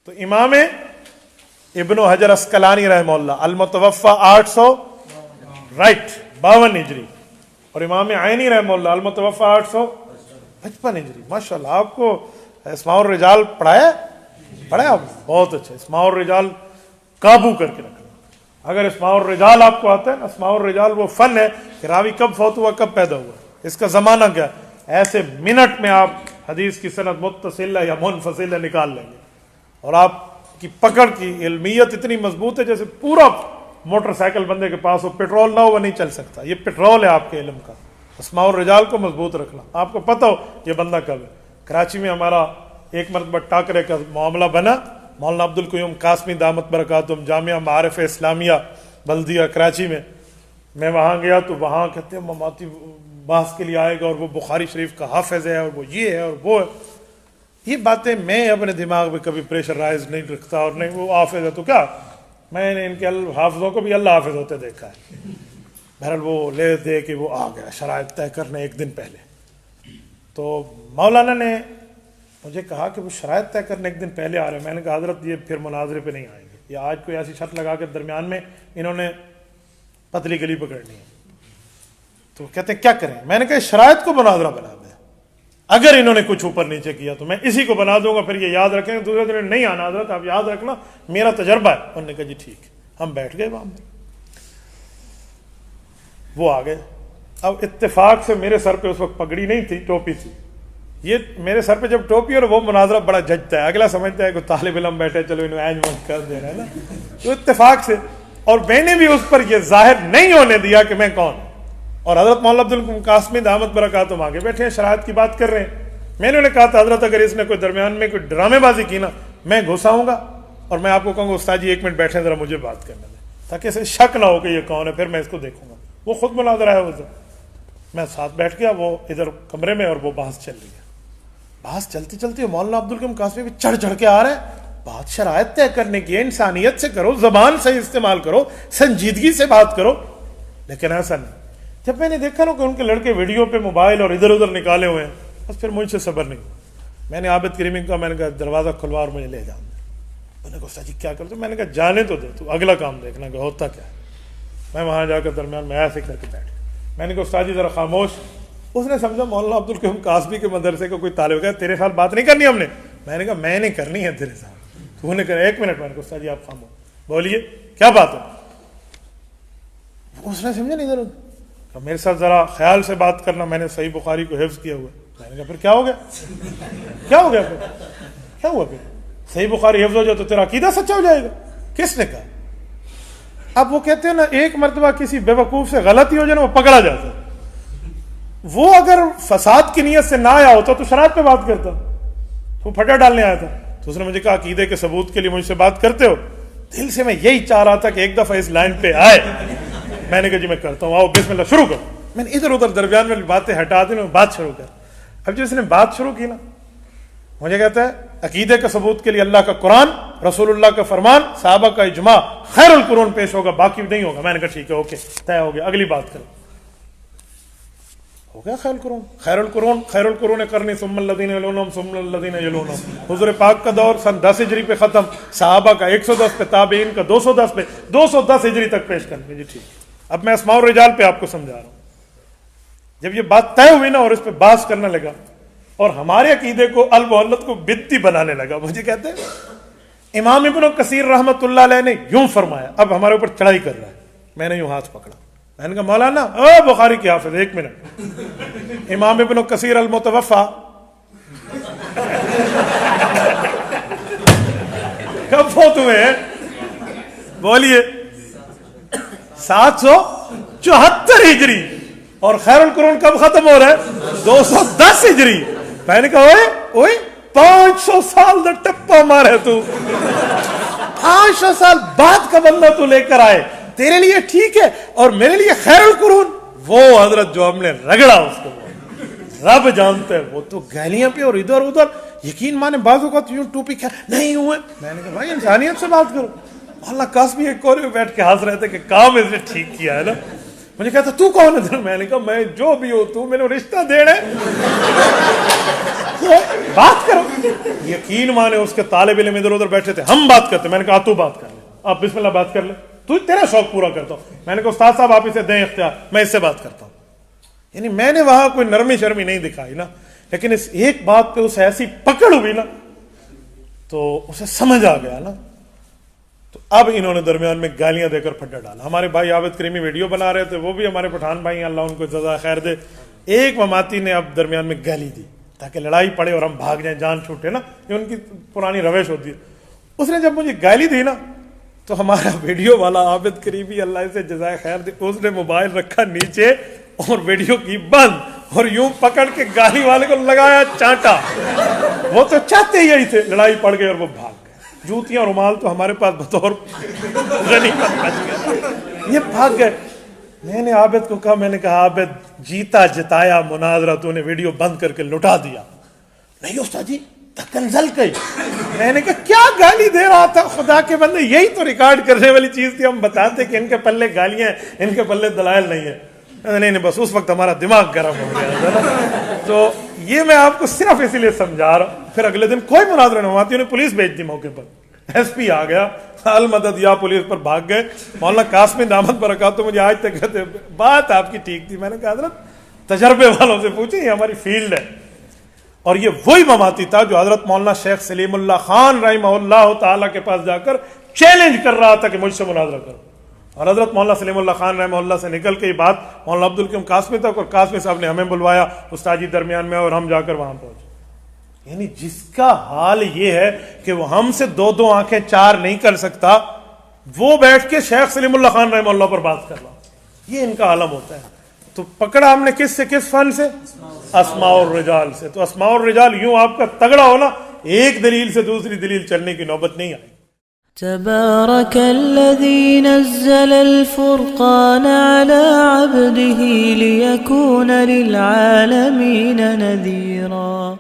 تو امام ابن حجر اسقلانی رحمہ اللہ المتوفا 800 رائٹ 52 ہجری، اور امام عینی رحمہ اللہ المتوفا 855 ہجری. ماشاء اللہ آپ کو اسماء الرجال پڑھایا آپ نے؟ بہت اچھا. اسماء الرجال قابو کر کے رکھنا. اگر اسماء الرجال آپ کو آتا ہے نا، اسماء الرجال وہ فن ہے کہ راوی کب فوت ہوا کب پیدا ہوا، اس کا زمانہ کیا، ایسے منٹ میں آپ حدیث کی سند متصل ہے یا منفصل ہے نکال لیں گے. اور آپ کی پکڑ کی علمیت اتنی مضبوط ہے جیسے پورا موٹر سائیکل بندے کے پاس ہو، پیٹرول نہ ہو وہ نہیں چل سکتا. یہ پیٹرول ہے آپ کے علم کا. اسماء الرجال کو مضبوط رکھنا. آپ کو پتہ ہو یہ بندہ کب ہے. کراچی میں ہمارا ایک مرتبہ ٹاکرے کا معاملہ بنا. مولانا عبد القیوم قاسمی دامت برکاتہم جامعہ معارف اسلامیہ بلدیہ کراچی میں وہاں گیا تو وہاں کہتے ہیں مماتی بحث کے لیے آئے گا اور وہ بخاری شریف کا حافظ ہے اور وہ یہ ہے اور وہ ہے. یہ باتیں میں اپنے دماغ میں کبھی پریشرائز نہیں رکھتا، اور نہیں وہ حافظ ہے تو کیا، میں نے ان کے حافظوں کو بھی اللہ حافظ ہوتے دیکھا ہے. بہرحال وہ لے دے کہ وہ آ گیا شرائط طے کرنے ایک دن پہلے. تو مولانا نے مجھے کہا کہ وہ شرائط طے کرنے ایک دن پہلے آ رہے ہیں. میں نے کہا حضرت یہ پھر مناظرے پہ نہیں آئیں گے، یا آج کوئی ایسی شرط لگا کے درمیان میں انہوں نے پتلی گلی پکڑنی ہے. تو کہتے ہیں کیا کریں. میں نے کہا شرائط کو مناظرہ بنا دیں، اگر انہوں نے کچھ اوپر نیچے کیا تو میں اسی کو بنا دوں گا، پھر یہ یاد رکھیں. دوسرے دن نہیں آنا حضرت، آپ یاد رکھنا میرا تجربہ ہے. انہوں نے کہا جی ٹھیک. ہم بیٹھ گئے وہاں پر، وہ آ گئے. اب اتفاق سے میرے سر پہ اس وقت پگڑی نہیں تھی، ٹوپی تھی. یہ میرے سر پہ جب ٹوپی اور وہ مناظرہ بڑا ججتا ہے، اگلا سمجھتا ہے کہ طالب علم بیٹھے چلو انہوں اینج منج کر دے رہا ہے نا. تو اتفاق سے، اور میں نے بھی اس پر یہ ظاہر نہیں ہونے دیا کہ میں کون ہوں. اور حضرت مولانا عبد القیوم قاسمی دامت برکاتہم آگے بیٹھے ہیں، شرائط کی بات کر رہے ہیں. میں نے انہیں کہا تھا حضرت اگر اس نے کوئی درمیان میں کوئی ڈرامے بازی کی نا میں گھس آؤں گا اور میں آپ کو کہوں گا استاد جی ایک منٹ بیٹھیں ذرا مجھے بات کرنے دیں، تاکہ اسے شک نہ ہو کہ یہ کون ہے، پھر میں اس کو دیکھوں گا. وہ خود مناظرہ ہے ادھر، میں ساتھ بیٹھ گیا وہ ادھر کمرے میں، اور وہ بحث چل رہی ہے. بحث چلتی چلتی مولانا عبد القیوم قاسمی بھی چڑھ چڑھ کے آ رہے ہیں. بات شرائط طے کرنے کی ہے، انسانیت سے کرو، زبان سے استعمال کرو، سنجیدگی سے بات کرو. لیکن ایسا نہیں. جب میں نے دیکھا نا کہ ان کے لڑکے ویڈیو پہ موبائل اور ادھر ادھر نکالے ہوئے ہیں، بس پھر مجھ سے صبر نہیں. میں نے عابد کریمی کا میں نے کہا دروازہ کھلوا اور مجھے لے جاؤ. انہوں نے کہا استاد جی کیا کرتے؟ میں نے کہا جانے تو دے، تو اگلا کام دیکھنا کہ ہوتا کیا ہے. میں وہاں جا کر درمیان میں ایسے کر کے بیٹھ. میں نے کہا استاد جی ذرا خاموش. اس نے سمجھا مولانا عبد القیوم قاسمی کے مدرسے کا کوئی طالب ہے، تیرے ساتھ بات نہیں کرنی ہم نے. میں نے کہا میں نے کرنی ہے تیرے ساتھ. تو انہوں نے کہا ایک منٹ. میں نے کہا استاد جی آپ خاموش، بولیے کیا بات ہے. اس نے سمجھا نہیں ادھر ادھر، میرے ساتھ ذرا خیال سے بات کرنا، میں نے صحیح بخاری کو حفظ کیا ہوا. میں نے کہا پھر کیا ہو گیا، کیا ہو گیا، پھر کیا ہوا، پھر صحیح بخاری حفظ ہو جائے تو تیرا عقیدہ سچا ہو جائے گا. کس نے کہا؟ اب وہ کہتے ہیں نا ایک مرتبہ کسی بے وقوف سے غلطی ہو جائے نا وہ پکڑا جاتا ہے. وہ اگر فساد کی نیت سے نہ آیا ہوتا تو شرائط پہ بات کرتا، تو پھٹا ڈالنے آیا تھا. تو اس نے مجھے کہا عقیدے کے ثبوت کے لیے مجھ سے بات کرتے ہو؟ دل سے میں یہی چاہ رہا تھا کہ ایک دفعہ اس لائن پہ آئے. میں نے کہا جی میں کرتا ہوں، آؤ بسم اللہ شروع کرو. میں نے ادھر ادھر درمیان میں باتیں ہٹا دی، میں بات شروع کر. اب جب اس نے بات شروع کی نا مجھے کہتا ہے عقیدے کا ثبوت کے لیے اللہ کا قرآن، رسول اللہ کا فرمان، صحابہ کا اجماع، خیر القرون پیش ہوگا، باقی نہیں ہوگا. میں نے کہا ٹھیک ہے اوکے طے ہو گیا، اگلی بات کرو. ہو گیا خیر القرون قرنی ثم الذین یلونہم ثم الذین یلونہم. حضور پاک کا دور سن 10 ہجری پہ ختم، صحابہ کا 110 پہ، تابعین کا 210 پہ، 210 ہجری تک پیش کرنے. جی ٹھیک. اب میں اسماء الرجال پہ آپ کو سمجھا رہا ہوں. جب یہ بات طے ہوئی نا اور اس پہ بحث کرنے لگا اور ہمارے عقیدے کو المحلت کو بدتی بنانے لگا، مجھے کہتے ہیں امام ابن کثیر رحمۃ اللہ علیہ نے یوں فرمایا. اب ہمارے اوپر چڑھائی کر رہا ہے. میں نے یوں ہاتھ پکڑا. میں نے کہا مولانا او بخاری کی حافظ ایک منٹ. امام ابن کثیر المتوفا کب فوت ہوئے ہیں؟ بولیے 774 ہجری. اور خیر القرون کب ختم ہو رہا ہے؟ 210 ہجری. میں نے کہا اوئے 500 سال دا ٹپا مارے تو، 500 سال بعد کا بندہ تو لے کر آئے. تیرے لیے ٹھیک ہے اور میرے لیے خیر القرون. وہ حضرت جو ہم نے رگڑا اس کو رب جانتا ہے. وہ تو گالیاں پہ اور ادھر ادھر یقین مانے بعض اوقات یوں ٹوپی کیا نہیں ہوئے. میں نے کہا بھائی انسانیت سے بات کرو. اللہ قاسمی ایک کونے میں بیٹھ کے ہنس رہے تھے کہ کام اس نے ٹھیک کیا ہے نا. مجھے کہتا تو کون ہے؟ میں نے کہا میں جو بھی ہوں، تو میرے رشتہ دینا ہے تو بات کرو. یقین مانے اس کے طالب علم ادھر ادھر بیٹھے تھے، ہم بات کرتے. میں نے کہا تو بات کر لے، آپ بسم اللہ بات کر لے، تو تیرا شوق پورا کرتا ہوں. میں نے کہا استاد صاحب آپ اسے دیں اختیار، میں اس سے بات کرتا ہوں. یعنی میں نے وہاں کوئی نرمی شرمی نہیں دکھائی نا، لیکن اس ایک بات پہ اسے ایسی پکڑ ہوئی نا تو اسے سمجھ آ گیا نا. تو اب انہوں نے درمیان میں گالیاں دے کر پھڈا ڈالا. ہمارے بھائی عابد کریمی ویڈیو بنا رہے تھے، وہ بھی ہمارے پٹھان بھائی ہیں، اللہ ان کو جزا خیر دے. ایک مماتی نے اب درمیان میں گالی دی تاکہ لڑائی پڑے اور ہم بھاگ جائیں، جان چھوٹے نا، یہ ان کی پرانی روش ہوتی ہے. اس نے جب مجھے گالی دی نا تو ہمارا ویڈیو والا عابد کریمی اللہ اسے جزائے خیر دے، اس نے موبائل رکھا نیچے اور ویڈیو کی بند اور یوں پکڑ کے گالی والے کو لگایا چانٹا. وہ تو چاہتے ہی یہی تھے، لڑائی پڑ گئی اور وہ بھاگ گئے. جوتیاں رومال تو ہمارے پاس بطور غنیمت بچ گئے، یہ بھاگ گئے. میں نے عابد کو کہا، میں نے کہا عابد جیتا جتایا مناظرہ تو نے ویڈیو بند کر کے لٹا دیا. نہیں استاد جی کنزل کئی. میں نے کہا کیا گالی دے رہا تھا خدا کے بندے، یہی تو ریکارڈ کرنے والی چیز تھی. ہم بتاتے کہ ان کے پلے گالیاں ہیں، ان کے پلے دلائل نہیں ہے. نہیں بس اس وقت ہمارا دماغ گرم ہو گیا تھا. تو یہ میں آپ کو صرف اسی لیے سمجھا رہا ہوں. پھر اگلے دن کوئی مناظرہ نہیں ہوا، انہوں نے پولیس بھیج دی موقع پر، ایس پی آ گیا، المدد یا پولیس پر بھاگ گئے. مولانا قاسمی دامت برکاتہ مجھے آج تک کہتے بات آپ کی ٹھیک تھی. میں نے کہا حضرت تجربے والوں سے پوچھیں، یہ ہماری فیلڈ ہے. اور یہ وہی مماتی تھا جو حضرت مولانا شیخ سلیم اللہ خان رحمہ اللہ تعالیٰ کے پاس جا کر چیلنج کر رہا تھا کہ مجھ سے مناظرہ کرو. اور حضرت مولانا سلیم اللہ خان رحمہ اللہ سے نکل کے یہ بات مولانا عبدالقیوم قاسمی تک، اور قاسمی صاحب نے ہمیں بلوایا، استاد جی درمیان میں، اور ہم جا کر وہاں پہنچے. یعنی جس کا حال یہ ہے کہ وہ ہم سے دو آنکھیں چار نہیں کر سکتا، وہ بیٹھ کے شیخ سلیم اللہ خان رحمہ اللہ پر بات کر رہا، یہ ان کا عالم ہوتا ہے. تو پکڑا ہم نے کس سے، کس فن سے؟ اسماء الرجال سے. تو اسماء الرجال یوں آپ کا تگڑا ہونا، ایک دلیل سے دوسری دلیل چلنے کی نوبت نہیں آئی. تبارك الذي نزل الفرقان على عبده ليكون للعالمين نذيرا.